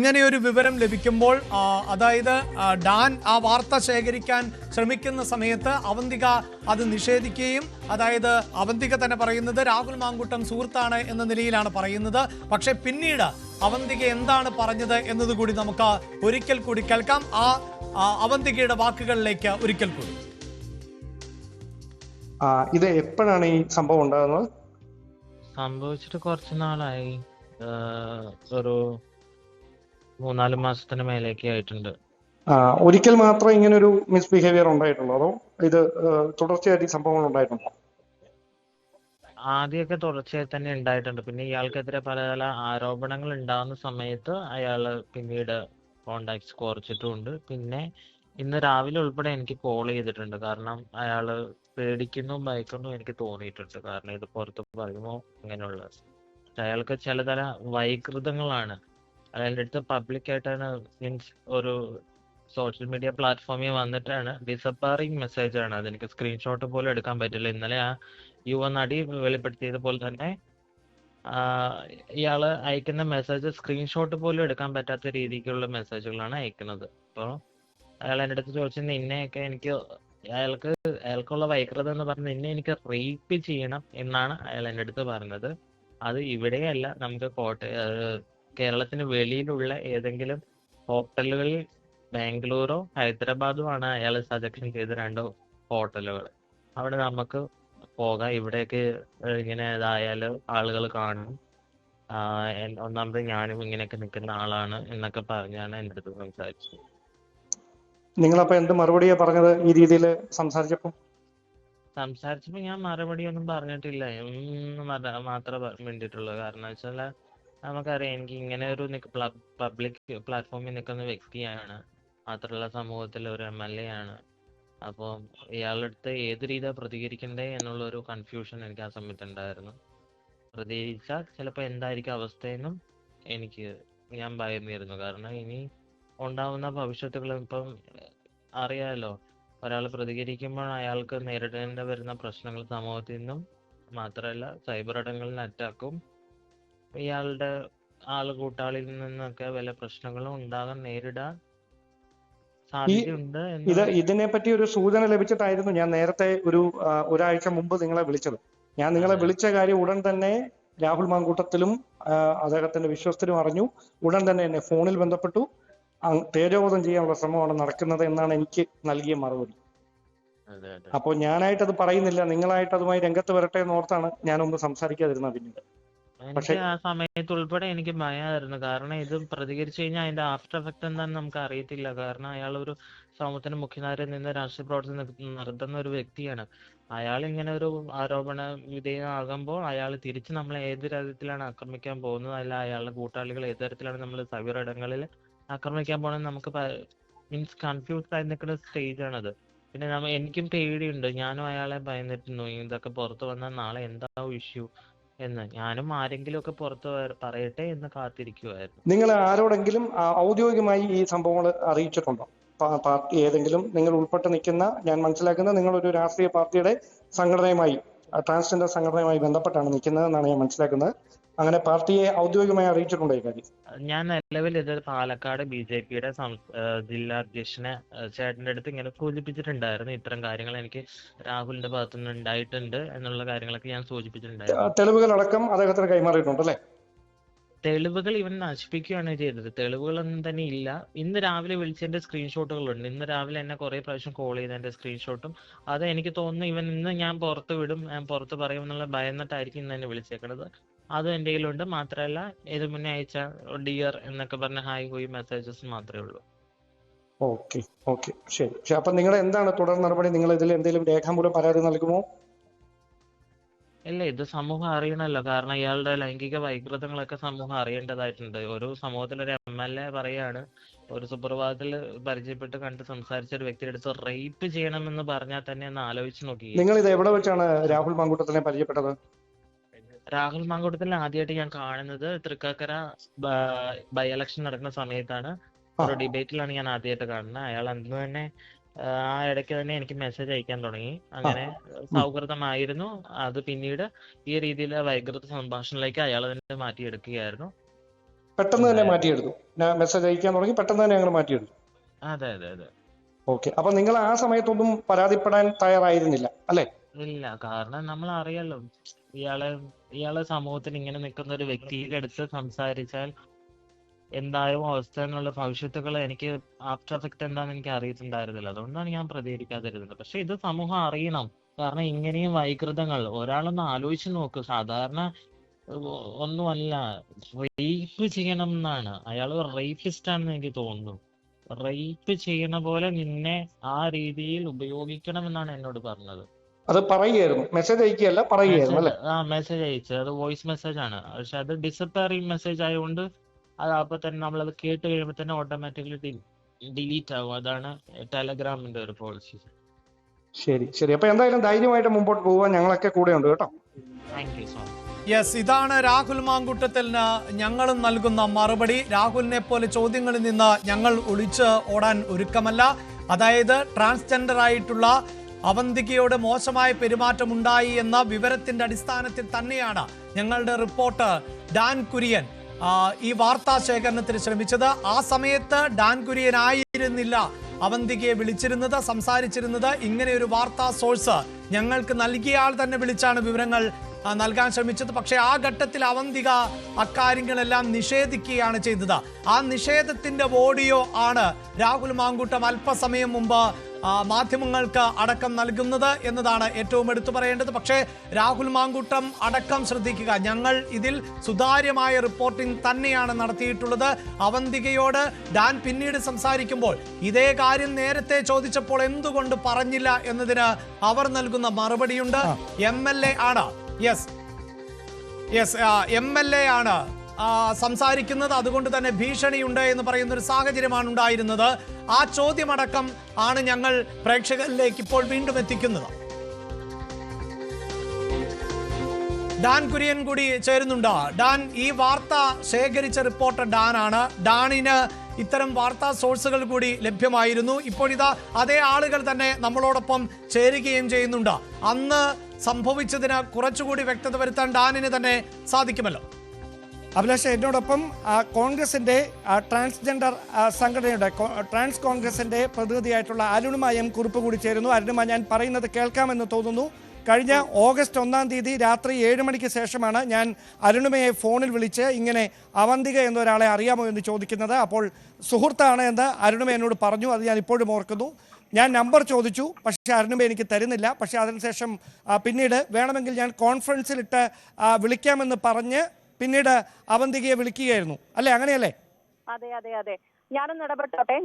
ഇങ്ങനെയൊരു വിവരം ലഭിക്കുമ്പോൾ അതായത് ഡാൻ ആ വാർത്ത ശേഖരിക്കാൻ ശ്രമിക്കുന്ന സമയത്ത് അവന്തിക അത് നിഷേധിക്കുകയും, അതായത് അവന്തിക തന്നെ പറയുന്നത് രാഹുൽ മാങ്കൂട്ടം സുഹൃത്താണ് എന്ന നിലയിലാണ് പറയുന്നത്. പക്ഷെ പിന്നീട് അവന്തിക എന്താണ് പറഞ്ഞത് എന്നതുകൂടി നമുക്ക് ഒരിക്കൽ കൂടി കേൾക്കാം. ആ അവന്തികയുടെ വാക്കുകളിലേക്ക് ഒരിക്കൽ കൂടി. ഇത് എപ്പോഴാണ് ഈ സംഭവം ഉണ്ടാകുന്നത്? സംഭവിച്ചിട്ട് കുറച്ച് നാളായി, ഒരു 3-4 മാസത്തിന് മേലേക്ക് ആയിട്ടുണ്ട്. ഒരിക്കൽ മാത്രമേ ഇങ്ങനെ ഒരു മിസ്ബിഹേവിയർ ഉണ്ടായിട്ടുള്ളൂ, അതോ ഇത് തുടർച്ചയായിട്ട് ഈ സംഭവങ്ങൾ ഉണ്ടായിട്ടുണ്ടോ? ആദ്യമൊക്കെ തുടർച്ചയായി തന്നെ ഉണ്ടായിട്ടുണ്ട്. പിന്നെ ഇയാൾക്കെതിരെ പല പല ആരോപണങ്ങൾ ഉണ്ടാകുന്ന സമയത്ത് അയാള് പിന്നീട് കോണ്ടാക്ട്സ് കുറച്ചിട്ടുമുണ്ട്. പിന്നെ ഇന്ന് രാവിലെ ഉൾപ്പെടെ എനിക്ക് കോൾ ചെയ്തിട്ടുണ്ട്. കാരണം അയാള് പേടിക്കുന്നു, ഭയക്കുന്നു എനിക്ക് തോന്നിയിട്ടുണ്ട്. കാരണം ഇത് പുറത്ത് പറയുമോ അങ്ങനെയുള്ളത്. അയാൾക്ക് ചിലതര വൈകൃതങ്ങളാണ്. അയാളുടെ അടുത്ത് പബ്ലിക്കായിട്ടാണ്, മീൻസ് ഒരു സോഷ്യൽ മീഡിയ പ്ലാറ്റ്ഫോമിൽ വന്നിട്ടാണ് ഡിസപ്പാറിങ് മെസ്സേജ് ആണ്. അതെനിക്ക് സ്ക്രീൻഷോട്ട് പോലും എടുക്കാൻ പറ്റില്ല. ഇന്നലെ ആ യുവനടി വെളിപ്പെടുത്തിയത് പോലെ തന്നെ ഇയാള് അയക്കുന്ന മെസ്സേജ് സ്ക്രീൻഷോട്ട് പോലും എടുക്കാൻ പറ്റാത്ത രീതിക്കുള്ള മെസ്സേജുകളാണ് അയക്കുന്നത്. അപ്പോൾ അയാൾ എൻ്റെ അടുത്ത് ചോദിച്ചത്, നിന്നെയൊക്കെ എനിക്ക് അയാൾക്കുള്ള വൈകൃതം എന്ന് പറഞ്ഞ് നിന്നെ എനിക്ക് റേപ്പ് ചെയ്യണം എന്നാണ് അയാൾ എൻ്റെ അടുത്ത് പറഞ്ഞത്. അത് ഇവിടെയല്ല, നമുക്ക് കേരളത്തിന് വെളിയിലുള്ള ഏതെങ്കിലും ഹോട്ടലുകളിൽ ബാംഗ്ലൂരോ ഹൈദരാബാദോ ആണ് അയാൾ സജക്ഷൻ ചെയ്ത 2 ഹോട്ടലുകൾ. അവിടെ നമുക്ക് പോകാം. ഇവിടേക്ക് ഇങ്ങനെ ഇതായാലും ആളുകൾ കാണും. ഒന്നാമത് ഞാനും ഇങ്ങനെയൊക്കെ നിൽക്കുന്ന ആളാണ് എന്നൊക്കെ പറഞ്ഞാണ് എൻ്റെ അടുത്ത് സംസാരിച്ചത്. നിങ്ങളപ്പോ എന്ത് മറുപടിയാ പറഞ്ഞത് ഈ രീതിയിൽ സംസാരിച്ചപ്പോ? ഞാൻ മറുപടി ഒന്നും പറഞ്ഞിട്ടില്ല, മാത്രമേ വേണ്ടിയിട്ടുള്ളൂ. കാരണം വെച്ചാൽ നമുക്കറിയാം, എനിക്ക് ഇങ്ങനെ ഒരു പബ്ലിക് പ്ലാറ്റ്ഫോമിൽ നിൽക്കുന്ന വ്യക്തിയാണ്. മാത്രമല്ല സമൂഹത്തിൽ ഒരു MLA ആണ്. അപ്പോൾ ഇയാളുടെ അടുത്ത് ഏത് രീതിയാണ് പ്രതികരിക്കണ്ടേ എന്നുള്ളൊരു കൺഫ്യൂഷൻ എനിക്ക് ആ സമയത്ത് ഉണ്ടായിരുന്നു. പ്രതികരിച്ചാൽ ചിലപ്പോൾ എന്തായിരിക്കും അവസ്ഥയെന്നും ഞാൻ ഭയന്നിരുന്നു. കാരണം ഇനി ഉണ്ടാവുന്ന ഭവിഷ്യത്തുകൾ ഇപ്പം അറിയാമല്ലോ. ഒരാൾ പ്രതികരിക്കുമ്പോൾ അയാൾക്ക് നേരിടേണ്ടി വരുന്ന പ്രശ്നങ്ങൾ സമൂഹത്തിൽ നിന്നും മാത്രമല്ല സൈബർ ഇടങ്ങളിൽ അറ്റാക്കും ഇയാളുടെ കൂട്ടാളിയിൽ നിന്നൊക്കെ വല്ല പ്രശ്നങ്ങളും നേരിടാൻ സാധ്യതയുണ്ട്. ഇതിനെപ്പറ്റി ഒരു സൂചന ലഭിച്ചിട്ടായിരുന്നു ഞാൻ നേരത്തെ ഒരാഴ്ച മുമ്പ് നിങ്ങളെ വിളിച്ചത്. ഞാൻ നിങ്ങളെ വിളിച്ച കാര്യം ഉടൻ തന്നെ രാഹുൽ മാങ്കൂട്ടത്തിലും അദ്ദേഹത്തിന്റെ വിശ്വസ്തരും അറിഞ്ഞു. ഉടൻ തന്നെ എന്നെ ഫോണിൽ ബന്ധപ്പെട്ടു. തേജോവധം ചെയ്യാനുള്ള ശ്രമമാണ് നടക്കുന്നത് എന്നാണ് എനിക്ക് നൽകിയ മറുപടി. അപ്പോൾ ഞാനായിട്ടത് പറയുന്നില്ല, നിങ്ങളായിട്ട് അതുമായി രംഗത്ത് വരട്ടെ എന്നോർത്താണ് ഞാനൊന്ന് സംസാരിക്കാതിരുന്നത്. പിന്നീട് എനിക്ക് ആ സമയത്ത് ഉൾപ്പെടെ എനിക്ക് ഭയമായിരുന്നു. കാരണം ഇത് പ്രതികരിച്ചു കഴിഞ്ഞാൽ അതിന്റെ ആഫ്റ്റർ എഫക്ട് എന്താണെന്ന് നമുക്ക് അറിയത്തില്ല. കാരണം അയാൾ ഒരു സമൂഹത്തിന് മുഖ്യധാരയിൽ നിന്ന് രാഷ്ട്രീയ പ്രവർത്തനം നടത്തുന്ന ഒരു വ്യക്തിയാണ്. അയാൾ ഇങ്ങനെ ഒരു ആരോപണ വിധേയമാകുമ്പോൾ അയാൾ തിരിച്ച് നമ്മളെ ഏത് തരത്തിലാണ് ആക്രമിക്കാൻ പോകുന്നത്, അല്ല അയാളുടെ കൂട്ടാളികൾ ഏത് തരത്തിലാണ് നമ്മൾ സൈബർ ഇടങ്ങളിൽ ആക്രമിക്കാൻ പോകുന്നത്, നമുക്ക് മീൻസ് കൺഫ്യൂസ്ഡ് ആയി നിൽക്കുന്ന സ്റ്റേജാണത്. പിന്നെ എനിക്കും പേടിയുണ്ട്. ഞാനും അയാളെ ഭയന്നിരുന്നു, ഇതൊക്കെ പുറത്ത് വന്നാൽ നാളെ എന്താവും ഇഷ്യൂ എന്ന്. ഞാനും ആരെങ്കിലും ഒക്കെ പുറത്ത് പറയട്ടെ എന്ന് കാത്തിരിക്കുവായിരുന്നു. നിങ്ങൾ ആരോടെങ്കിലും ഔദ്യോഗികമായി ഈ സംഭവങ്ങൾ അറിയിച്ചിട്ടുണ്ടോ? പാർട്ടി ഏതെങ്കിലും നിങ്ങൾ ഉൾപ്പെട്ട് നിൽക്കുന്ന, ഞാൻ മനസ്സിലാക്കുന്ന നിങ്ങളൊരു രാഷ്ട്രീയ പാർട്ടിയുടെ സംഘടനയുമായി, ട്രാൻസ്ജെൻഡർ സംഘടനയുമായി ബന്ധപ്പെട്ടാണ് നിൽക്കുന്നതെന്നാണ് ഞാൻ മനസ്സിലാക്കുന്നത്. അങ്ങനെ പാർട്ടിയെ ഔദ്യോഗികമായി അറിയിച്ചിട്ടുണ്ടോ ഈ കാര്യം? ഞാൻ നിലവിൽ ഇത് പാലക്കാട് BJPയുടെ ജില്ലാ അധ്യക്ഷനെ ചേട്ടൻ്റെ അടുത്ത് ഇങ്ങനെ സൂചിപ്പിച്ചിട്ടുണ്ടായിരുന്നു. ഇത്തരം കാര്യങ്ങൾ എനിക്ക് രാഹുലിന്റെ ഭാഗത്തുനിന്ന് ഉണ്ടായിട്ടുണ്ട് എന്നുള്ള കാര്യങ്ങളൊക്കെ ഞാൻ സൂചിപ്പിച്ചിട്ടുണ്ടായിരുന്നു. തെളിവുകളടക്കം അദ്ദേഹത്തിന് കൈമാറിയിട്ടുണ്ട് അല്ലേ? തെളിവുകൾ ഇവൻ നശിപ്പിക്കുകയാണ് ചെയ്തത്. തെളിവുകളൊന്നും തന്നെ ഇല്ല. ഇന്ന് രാവിലെ വിളിച്ചതിന്റെ സ്ക്രീൻഷോട്ടുകളുണ്ട്. ഇന്ന് രാവിലെ എന്നെ കുറെ പ്രാവശ്യം കോൾ ചെയ്തതിന്റെ സ്ക്രീൻഷോട്ടും. അത് എനിക്ക് തോന്നുന്നു ഇവൻ ഇന്ന് ഞാൻ പുറത്ത് വിടും, ഞാൻ പുറത്ത് പറയും എന്നുള്ള ഭയന്നിട്ടായിരിക്കും ഇന്ന് എന്നെ വിളിച്ചേക്കണത്. അതും എൻ്റെ കയ്യിലുണ്ട്. മാത്രമല്ല ഇത് മുന്നേ അയച്ച ഡിയർ എന്നൊക്കെ പറഞ്ഞ ഹായ് ഹോയ് മെസ്സേജസ് മാത്രമേ ഉള്ളൂ. ഓക്കെ ശരി. അപ്പൊ നിങ്ങൾ എന്താണ് തുടർ നടപടി? നിങ്ങൾ ഇതിൽ എന്തെങ്കിലും രേഖാമൂലം പരാതി നൽകുമോ? ഇല്ല, ഇത് സമൂഹം അറിയണമല്ലോ. കാരണം ഇയാളുടെ ലൈംഗിക വൈകൃതങ്ങളൊക്കെ സമൂഹം അറിയേണ്ടതായിട്ടുണ്ട്. ഒരു സമൂഹത്തിലൊരു MLA പറയാണ്, ഒരു സുപ്രഭാതത്തിൽ പരിചയപ്പെട്ട് കണ്ട് സംസാരിച്ച ഒരു വ്യക്തിയുടെ അടുത്ത് റേപ്പ് ചെയ്യണമെന്ന് പറഞ്ഞാൽ തന്നെ ഒന്ന് ആലോചിച്ച് നോക്കി. നിങ്ങൾ ഇത് എവിടെ വെച്ചാണ് രാഹുൽ മാങ്കൂട്ടത്തിനെ പരിചയപ്പെട്ടത്? രാഹുൽ മാങ്കൂട്ടത്തിൽ ആദ്യമായിട്ട് ഞാൻ കാണുന്നത് തൃക്കാക്കര ബൈ ഇലക്ഷൻ നടക്കുന്ന സമയത്താണ്. ഒരു ഡിബേറ്റിലാണ് ഞാൻ ആദ്യമായിട്ട് കാണുന്നത്. അയാൾ അന്ന് തന്നെ ആ ഇടയ്ക്ക് തന്നെ എനിക്ക് മെസ്സേജ് അയക്കാൻ തുടങ്ങി. അങ്ങനെ സൗഹൃദമായിരുന്നു. അത് പിന്നീട് ഈ രീതിയിലെ വൈകൃത സംഭാഷണത്തിലേക്ക് അയാൾ തന്നെ മാറ്റിയെടുക്കുകയായിരുന്നു. പെട്ടെന്ന് തന്നെ മാറ്റിയെടുത്തു. ഞാൻ മെസ്സേജ് അയക്കാൻ തുടങ്ങി, പെട്ടെന്ന് തന്നെ ഞങ്ങൾ മാറ്റിയെടുത്തു. അതെ അതെ അതെ. ഓക്കെ, അപ്പൊ നിങ്ങൾ ആ സമയത്തൊന്നും പരാതിപ്പെടാൻ തയ്യാറായിരുന്നില്ല അല്ലെ? ഇല്ല, കാരണം നമ്മൾ അറിയാലോ ഇയാളെ സമൂഹത്തിൽ ഇങ്ങനെ നിൽക്കുന്ന ഒരു വ്യക്തിയുടെ അടുത്ത് സംസാരിച്ചാൽ എന്തായും അവസ്ഥ എന്നുള്ള ഭവിഷ്യത്തുകൾ എനിക്ക് ആഫ്റ്റർ എഫക്ട് എന്താണെന്ന് എനിക്ക് അറിയത്തുണ്ടായിരുന്നില്ല. അതുകൊണ്ടാണ് ഞാൻ പ്രതികരിക്കാതിരുന്നത്. പക്ഷെ ഇത് സമൂഹം അറിയണം. കാരണം ഇങ്ങനെയും വൈകൃതങ്ങൾ ഒരാളൊന്ന് ആലോചിച്ച് നോക്ക്. സാധാരണ ഒന്നുമല്ല, റേപ്പ് ചെയ്യണം എന്നാണ്. അയാൾ റേപ്പിസ്റ്റ് ആണെന്ന് എനിക്ക് തോന്നുന്നു. റേപ്പ് ചെയ്യണ പോലെ നിന്നെ ആ രീതിയിൽ ഉപയോഗിക്കണം എന്നാണ് എന്നോട് പറഞ്ഞത്. അത് പറയുകയായിരുന്നു, മെസ്സേജ് അയക്കുകയല്ല, പറയുകയായിരുന്നു അല്ലെ? മെസ്സേജ് അയച്ചത് അത് വോയിസ് മെസ്സേജ് ആണ്. പക്ഷെ അത് ഡിസപ്പയറിംഗ് മെസ്സേജ് ആയതുകൊണ്ട് അത് അപ്പൊ തന്നെ നമ്മളത് കേട്ട് കഴിയുമ്പോൾ തന്നെ ഓട്ടോമാറ്റിക്കലി ഡിലീറ്റ് ആവും. അതാണ് ടെലഗ്രാമിന്റെ ഒരു പോളിസി. ശരി ശരി, അപ്പൊ എന്തായാലും ധൈര്യമായിട്ട് മുമ്പോട്ട് പോകാൻ ഞങ്ങളൊക്കെ കൂടെ ഉണ്ട് കേട്ടോ. Thank you so much. Yes, ഇതാണ് രാഹുൽ മാങ്കൂട്ടത്തിന് ഞങ്ങളും നൽകുന്ന മറുപടി. രാഹുലിനെ പോലെ ചോദ്യങ്ങളിൽ നിന്ന് ഞങ്ങൾ ഒളിച്ച് ഓടാൻ ഒരുക്കമല്ല. അതായത് ട്രാൻസ്ജെൻഡർ ആയിട്ടുള്ള അവന്തികയോട് മോശമായ പെരുമാറ്റം ഉണ്ടായി എന്ന വിവരത്തിന്റെ അടിസ്ഥാനത്തിൽ തന്നെയാണ് ഞങ്ങളുടെ റിപ്പോർട്ടർ ഡാൻ കുര്യൻ ഈ വാർത്താ ശേഖരണത്തിന് ശ്രമിച്ചത്. ആ സമയത്ത് ഡാൻ കുര്യൻ ആയിരുന്നില്ല അവന്തികയെ വിളിച്ചിരുന്നത്, സംസാരിച്ചിരുന്നത്. ഇങ്ങനെ ഒരു വാർത്താ സോഴ്സ് ഞങ്ങൾക്ക് നൽകിയ ആൾ തന്നെ വിളിച്ചാണ് വിവരങ്ങൾ നൽകാൻ ശ്രമിച്ചത്. പക്ഷേ ആ ഘട്ടത്തിൽ അവന്തിക അക്കാര്യങ്ങളെല്ലാം നിഷേധിക്കുകയാണ് ചെയ്തത്. ആ നിഷേധത്തിന്റെ ഓഡിയോ ആണ് രാഹുൽ മാങ്കൂട്ടം അല്പസമയം മുമ്പ് മാധ്യമങ്ങൾക്ക് അടക്കം നൽകുന്നത് എന്നതാണ് ഏറ്റവും എടുത്തു പറയേണ്ടത്. പക്ഷേ രാഹുൽ മാങ്കൂട്ടം അടക്കം ശ്രദ്ധിക്കുക, ഞങ്ങൾ ഇതിൽ സുതാര്യമായ റിപ്പോർട്ടിംഗ് തന്നെയാണ് നടത്തിയിട്ടുള്ളത്. അവന്തികയോട് ഡാൻ പിന്നീട് സംസാരിക്കുമ്പോൾ ഇതേ കാര്യം നേരത്തെ ചോദിച്ചപ്പോൾ എന്തുകൊണ്ട് പറഞ്ഞില്ല എന്നതിന് അവർ നൽകുന്ന മറുപടിയുണ്ട്. MLA ആണ്, MLA ആണ് സംസാരിക്കുന്നത്. അതുകൊണ്ട് തന്നെ ഭീഷണിയുണ്ട് എന്ന് പറയുന്ന ഒരു സാഹചര്യമാണ് ഉണ്ടായിരുന്നത്. ആ ചോദ്യമടക്കം ആണ് ഞങ്ങൾ പ്രേക്ഷകരിലേക്ക് ഇപ്പോൾ വീണ്ടും എത്തിക്കുന്നത്. ഡാൻ കുര്യൻ കൂടി ചേരുന്നുണ്ട്. ഡാൻ, ഈ വാർത്ത ശേഖരിച്ച റിപ്പോർട്ടർ ഡാനാണ്. ഡാനിന് ഇത്തരം വാർത്താ സോഴ്സുകൾ കൂടി ലഭ്യമായിരുന്നു. ഇപ്പോഴിതാ അതേ ആളുകൾ തന്നെ നമ്മളോടൊപ്പം ചേരുകയും ചെയ്യുന്നുണ്ട്. അന്ന് സംഭവിച്ചതിന് കുറച്ചുകൂടി വ്യക്തത വരുത്താൻ ഡാനിന് തന്നെ സാധിക്കുമല്ലോ. അഭിലാഷ്, എന്നോടൊപ്പം കോൺഗ്രസിന്റെ ട്രാൻസ്ജെൻഡർ സംഘടനയുടെ ട്രാൻസ് കോൺഗ്രസിന്റെ പ്രതിനിധിയായിട്ടുള്ള അരുണിമ എം കുറുപ്പ് കൂടി ചേരുന്നു. അരുണിമ, ഞാൻ പറയുന്നത് കേൾക്കാമെന്ന് തോന്നുന്നു. കഴിഞ്ഞ ഓഗസ്റ്റ് 1-ാം തീയതി രാത്രി 7 മണിക്ക് ശേഷമാണ് ഞാൻ അരുണിമയെ ഫോണിൽ വിളിച്ച് ഇങ്ങനെ അവന്തിക എന്നൊരാളെ അറിയാമോ എന്ന് ചോദിക്കുന്നത്. അപ്പോൾ സുഹൃത്താണ് എന്ന് അരുണിമ എന്നോട് പറഞ്ഞു. അത് ഞാൻ ഇപ്പോഴും ഓർക്കുന്നു. ഞാൻ നമ്പർ ചോദിച്ചു, പക്ഷേ അരുണിമ എനിക്ക് തരുന്നില്ല. പക്ഷേ അതിനുശേഷം പിന്നീട് വേണമെങ്കിൽ ഞാൻ കോൺഫറൻസിലിട്ട് വിളിക്കാമെന്ന് പറഞ്ഞ് പിന്നീട് അവന്തികയെ വിളിക്കുകയായിരുന്നു അല്ലേ? അങ്ങനെയല്ലേ? അതെ അതെ അതെ, ഞാനൊന്ന് ഇടപെട്ടോട്ടെ.